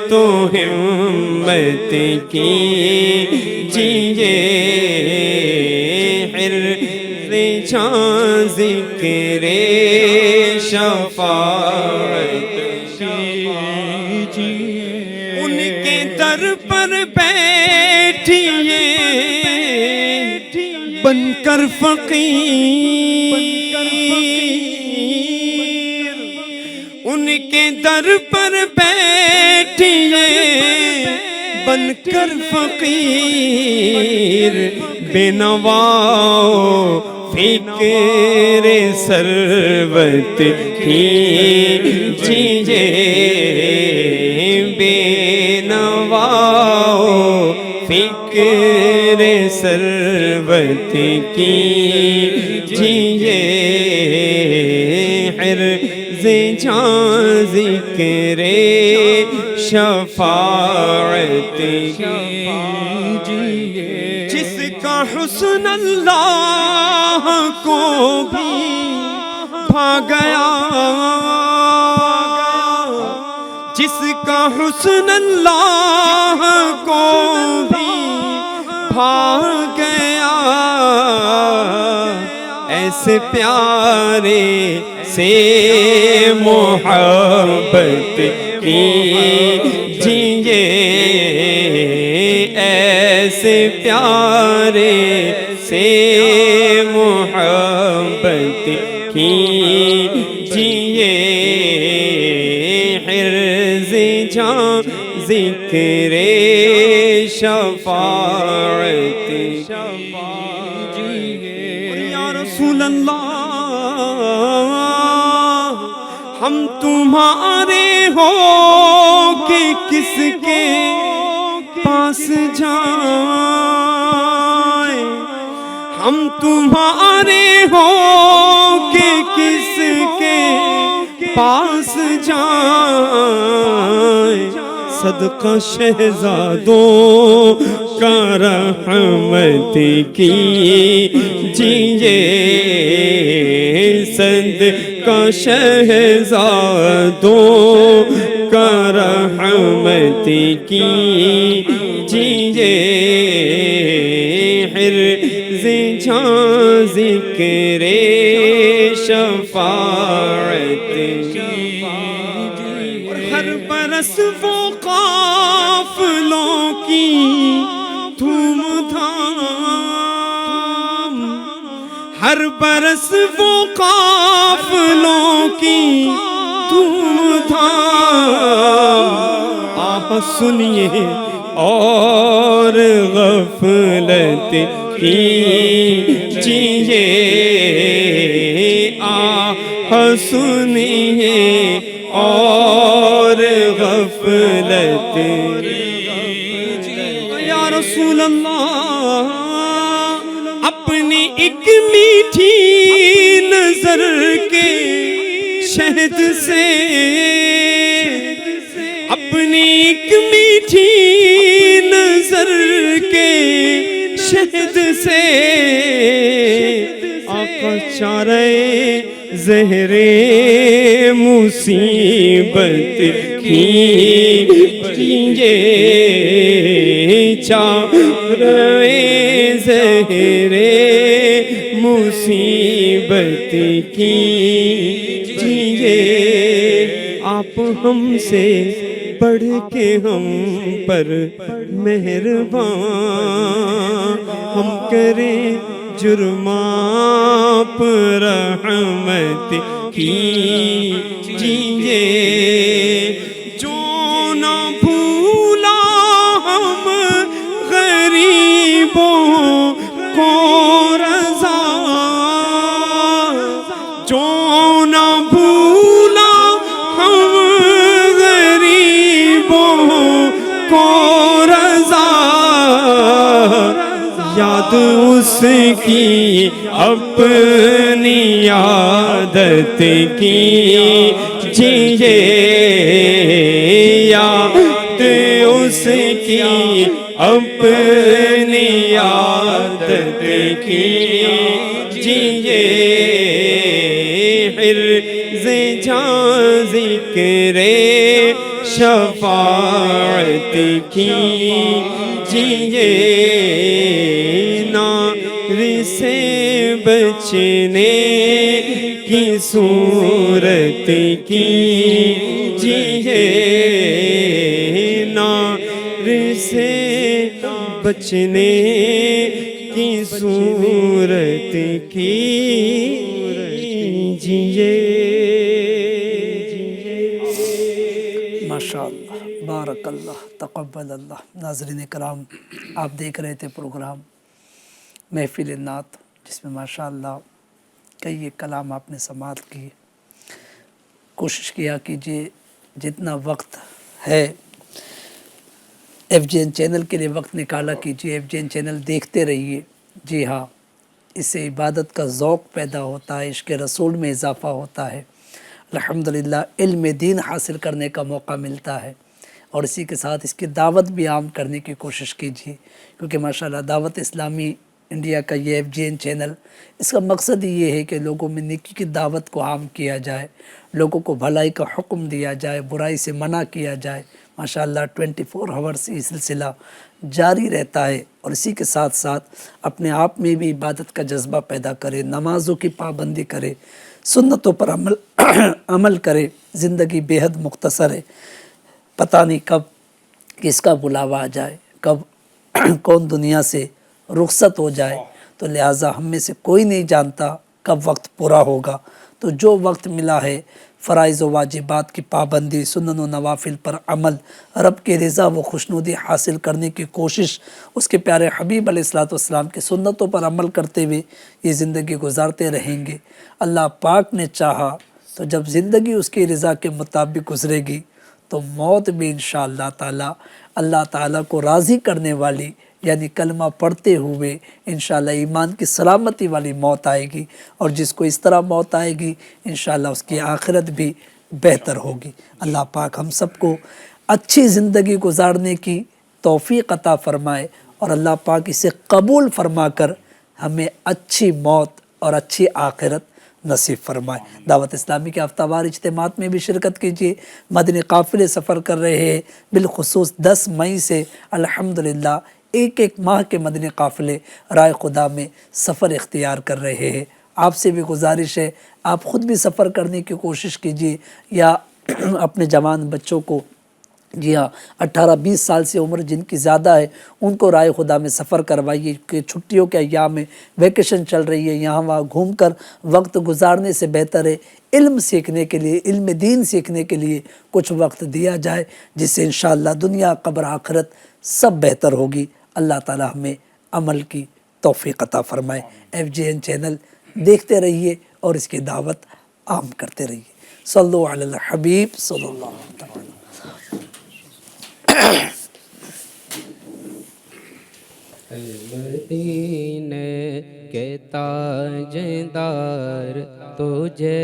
تو ہمت کیجئے، عرض جاں ذکر شفاعت کیجئے، ان کے در پر بیٹھیے بن کر فقیر، ان کے در پر بیٹھیے بن کر فقیر، بے نوا فکر ثروت کیجئے، بے نوا فکر ثروت کیجئے، عرض جاں ذکر شفاعت کیجئے، جس کا حسن اللہ کو بھی بھا گیا، جس کا حسن اللہ کو بھی بھا گیا، ایسے پیارے سے محبت کیجیے، ایسے پیارے سے محبت کیجیے، حرز جاں ذکر شفاعت کیجیے۔ یا رسول اللہ، ہم تمہارے ہو کہ کس کے پاس جائیں، ہم تمہارے ہو کہ کس کے پاس جائیں، صدقہ شہزادوں کا رحمت کیجیے، صدقہ شہزادوں کا رحمت کیجیے، حرز جاں ذکر شفاعت کیجیے۔ ہر برس وہ قافلوں کی دھوم دھام، ہر برس وہ قافلوں کی دھوم دھام، آہ سنیے اور غفلت کیجیے، آہ سنیے اور غفلت کیجیے۔ یا رسول اللہ، اپنی ایک میٹھی نظر کے شہد سے، اپنی ایک میٹھی نظر کے شہد سے، آقا چارے زہر مصیبت کیجیے، چارے زہر مصیبت کیجیے، آپ ہم سے بڑھ کے ہم پر مہربان، ہم کریں جرم آپ رحمت کیجیے، جو نہ بھولا ہم غریبوں کو رضا، جو نہ بھولا ہم غریبوں کو رضا، یاد اس کی اپنی عادت کیجیے، یاد اس کی اپنی عادت کیجیے، حرز جاں ذکر شفاعت کیجیے، نار سے بچنے کی صورت کیجیے، نار سے بچنے کی صورت کیجیے۔ ماشاءاللہ، بارک اللہ، تقبل اللہ۔ ناظرین کرام، آپ دیکھ رہے تھے پروگرام محفل نعت، جس میں ماشاءاللہ کئی کلام آپ نے سماعت کی۔ کوشش کیا کیجیے جتنا وقت ہے ایف جی این چینل کے لیے وقت نکالا کیجیے، ایف جی این چینل دیکھتے رہیے۔ جی ہاں، اس سے عبادت کا ذوق پیدا ہوتا ہے، عشق رسول میں اضافہ ہوتا ہے، الحمدللہ علم دین حاصل کرنے کا موقع ملتا ہے، اور اسی کے ساتھ اس کی دعوت بھی عام کرنے کی کوشش کیجیے، کیونکہ ماشاءاللہ دعوت اسلامی انڈیا کا یہ ایف جی این چینل، اس کا مقصد یہ ہے کہ لوگوں میں نیکی کی دعوت کو عام کیا جائے، لوگوں کو بھلائی کا حکم دیا جائے، برائی سے منع کیا جائے، ماشاءاللہ 24 آورس یہ سلسلہ جاری رہتا ہے، اور اسی کے ساتھ ساتھ اپنے آپ میں بھی عبادت کا جذبہ پیدا کرے، نمازوں کی پابندی کرے، سنتوں پر عمل کرے۔ زندگی بے حد مختصر ہے، پتہ نہیں کب کس کا بلاوا آ جائے، کب کون دنیا سے رخصت ہو جائے، تو لہٰذا ہم میں سے کوئی نہیں جانتا کب وقت پورا ہوگا۔ تو جو وقت ملا ہے فرائض و واجبات کی پابندی، سنن و نوافل پر عمل، رب کے رضا و خوشنودی حاصل کرنے کی کوشش، اس کے پیارے حبیب علیہ السلام کی سنتوں پر عمل کرتے ہوئے یہ زندگی گزارتے رہیں گے۔ اللہ پاک نے چاہا تو جب زندگی اس کی رضا کے مطابق گزرے گی تو موت بھی انشاءاللہ تعالی اللہ تعالیٰ کو راضی کرنے والی، یعنی کلمہ پڑھتے ہوئے انشاءاللہ ایمان کی سلامتی والی موت آئے گی، اور جس کو اس طرح موت آئے گی انشاءاللہ اس کی آخرت بھی بہتر ہوگی۔ اللہ پاک ہم سب کو اچھی زندگی گزارنے کی توفیق عطا فرمائے، اور اللہ پاک اسے قبول فرما کر ہمیں اچھی موت اور اچھی آخرت نصیب فرمائے۔ دعوت اسلامی کے ہفتہ وار اجتماعات میں بھی شرکت کیجیے۔ مدنی قافلے سفر کر رہے ہیں، بالخصوص 10 مئی سے الحمدللہ ایک ماہ کے مدنی قافلے رائے خدا میں سفر اختیار کر رہے ہیں۔ آپ سے بھی گزارش ہے آپ خود بھی سفر کرنے کی کوشش کیجیے، یا اپنے جوان بچوں کو، جی ہاں 18-20 سال سے عمر جن کی زیادہ ہے ان کو رائے خدا میں سفر کروائیے، کہ چھٹیوں کے ایام میں ویکیشن چل رہی ہے، یہاں وہاں گھوم کر وقت گزارنے سے بہتر ہے علم سیکھنے کے لیے، علم دین سیکھنے کے لیے کچھ وقت دیا جائے، جس سے انشاءاللہ دنیا قبر آخرت سب بہتر ہوگی۔ اللہ تعالی ہمیں عمل کی توفیق عطا فرمائے۔ FGN چینل دیکھتے رہیے اور اس کی دعوت عام کرتے رہیے۔ صلو علی الحبیب صلی اللہ علیہ وسلم۔ مدینے کے تاجدار تجھے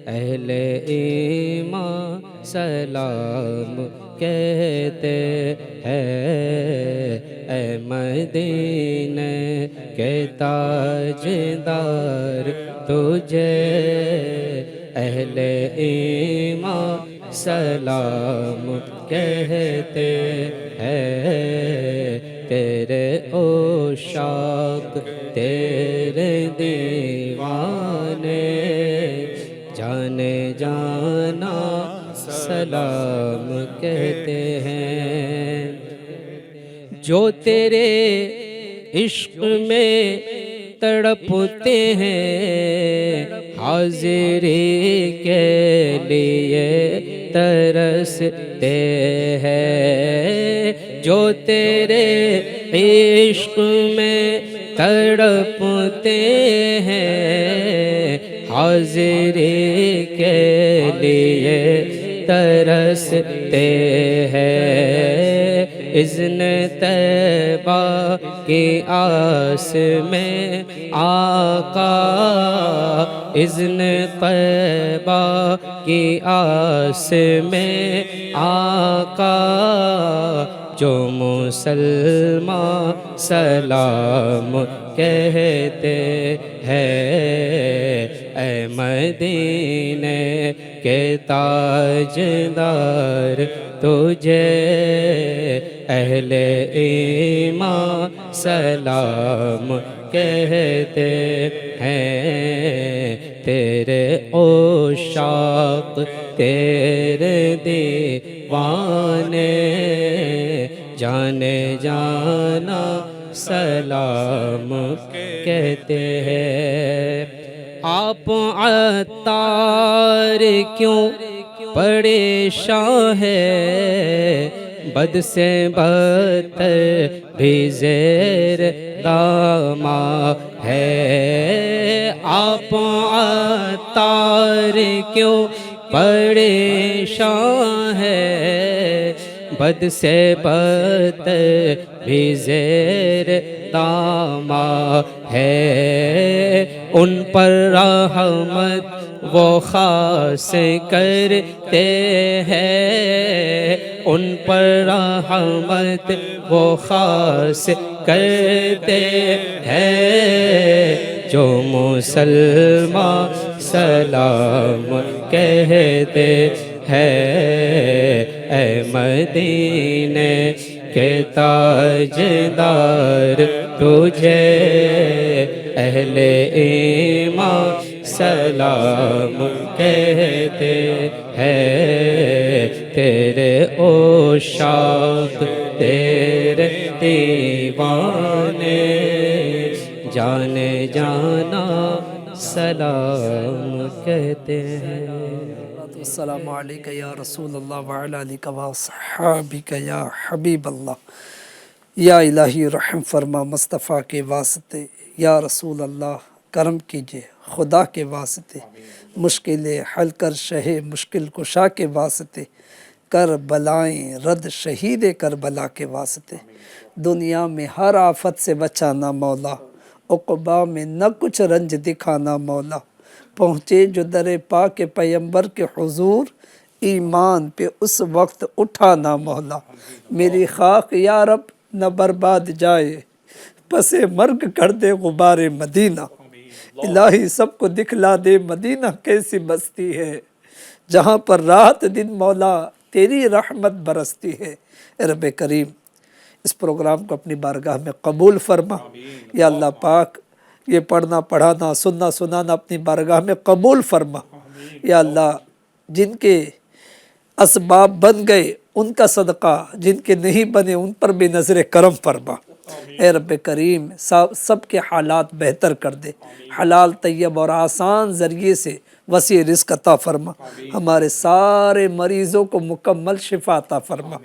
اہل ایمان سلام کہتے ہیں، اے مدینے کے تاجدار تجھے اہل ایمان سلام کہتے ہیں، تیرے عشاق تیرے دیوانے جانے جانا سلام کہتے ہیں، جو تیرے عشق میں تڑپتے ہیں حاضری کے لیے ترستے ہیں، جو تیرے عشق میں تڑپتے ہیں حاضری کے لیے ترستے ہیں، اذن طیبہ کی آس میں آقا، اذن طیبہ کی آس میں آقا، جو مسلمان سلام کہتے ہیں، اے مدینے کے تاجدار تجھے اہل ایمان سلام کہتے ہیں، تیرے عشاق تیرے دیوانے جانے جانا سلام کہتے ہیں، آپ عطار کیوں پریشان ہے، بد سے بدتر بھی زیر داما ہے، آپ عطار کیوں پریشان ہے، بد سے بدتر بھی زیر داما ہے، ان پر رحمت وہ خاص کرتے ہیں، ان پر رحمت وہ خاص کرتے ہیں، جو مسلمان سلام کہتے ہے اے مدینے کے تاجدار تجھے اہل ایمان سلام کہتے ہیں تیرے عشاق تیرے دیوانے جانے جانا سلام کہتے ہیں السلام علیکہ یا رسول اللہ وعلی آلک و اصحابک یا حبیب اللہ یا الہی رحم فرما مصطفیٰ کے واسطے یا رسول اللہ کرم کیجئے خدا کے واسطے مشکلیں حل کر شہ مشکل کشا کے واسطے کر بلائیں رد شہید کربلا کے واسطے دنیا میں ہر آفت سے بچانا مولا عقبہ میں نہ کچھ رنج دکھانا مولا پہنچے جو در پاک پیمبر کے حضور ایمان پہ اس وقت اٹھانا مولا میری خاک یا رب نہ برباد جائے پس مرگ کر دے غبار مدینہ الہی سب کو دکھلا دے مدینہ کیسی بستی ہے جہاں پر رات دن مولا تیری رحمت برستی ہے اے رب کریم اس پروگرام کو اپنی بارگاہ میں قبول فرما یا اللہ پاک یہ پڑھنا پڑھانا سننا سنانا اپنی بارگاہ میں قبول فرما یا اللہ جن کے اسباب بن گئے ان کا صدقہ جن کے نہیں بنے ان پر بھی نظر کرم فرما اے رب کریم سب کے حالات بہتر کر دے حلال طیب اور آسان ذریعے سے وسیع رزق عطا فرما ہمارے سارے مریضوں کو مکمل شفا عطا فرما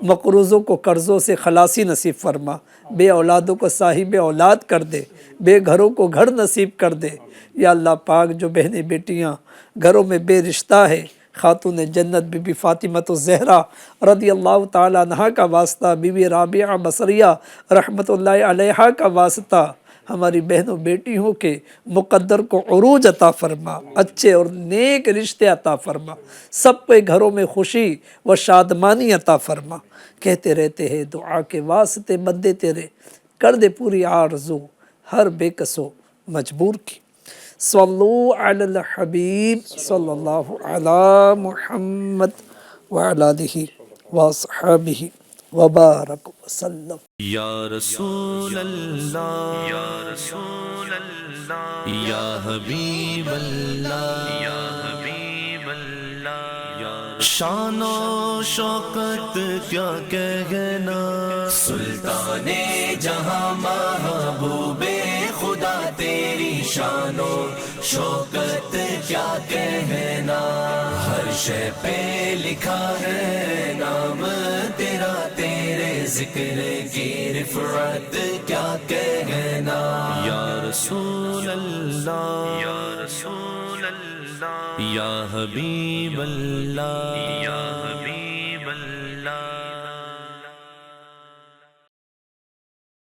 مقروضوں کو قرضوں سے خلاصی نصیب فرما بے اولادوں کو صاحب اولاد کر دے بے گھروں کو گھر نصیب کر دے یا اللہ پاک جو بہنیں بیٹیاں گھروں میں بے رشتہ ہے خاتون جنت بی بی فاطمۃ الزہرا رضی اللہ تعالیٰ عنہا کا واسطہ بی بی رابعہ بصریہ رحمۃ اللہ علیہا کا واسطہ ہماری بہنوں بیٹیوں کے مقدر کو عروج عطا فرما اچھے اور نیک رشتے عطا فرما سب کے گھروں میں خوشی و شادمانی عطا فرما کہتے رہتے ہیں دعا کے واسطے بندے تیرے کر دے پوری آرزو ہر بے کسو مجبور کی صلو علی الحبیب صلی اللہ علی محمد وعلی آلہ وصحبہ وبارک وسلم یا رسول اللہ یا رسول اللہ یا حبیب اللہ یا حبیب اللہ شان و شوکت کیا کہنا سلطان جہاں محبوب خدا تیری شان و شوکت کیا کہنا ہر شے پہ لکھا ہے نام تیرا تیرے ذکر کی رفعت کیا کہنا یا رسول اللہ یا رسول اللہ یا حبیب اللہ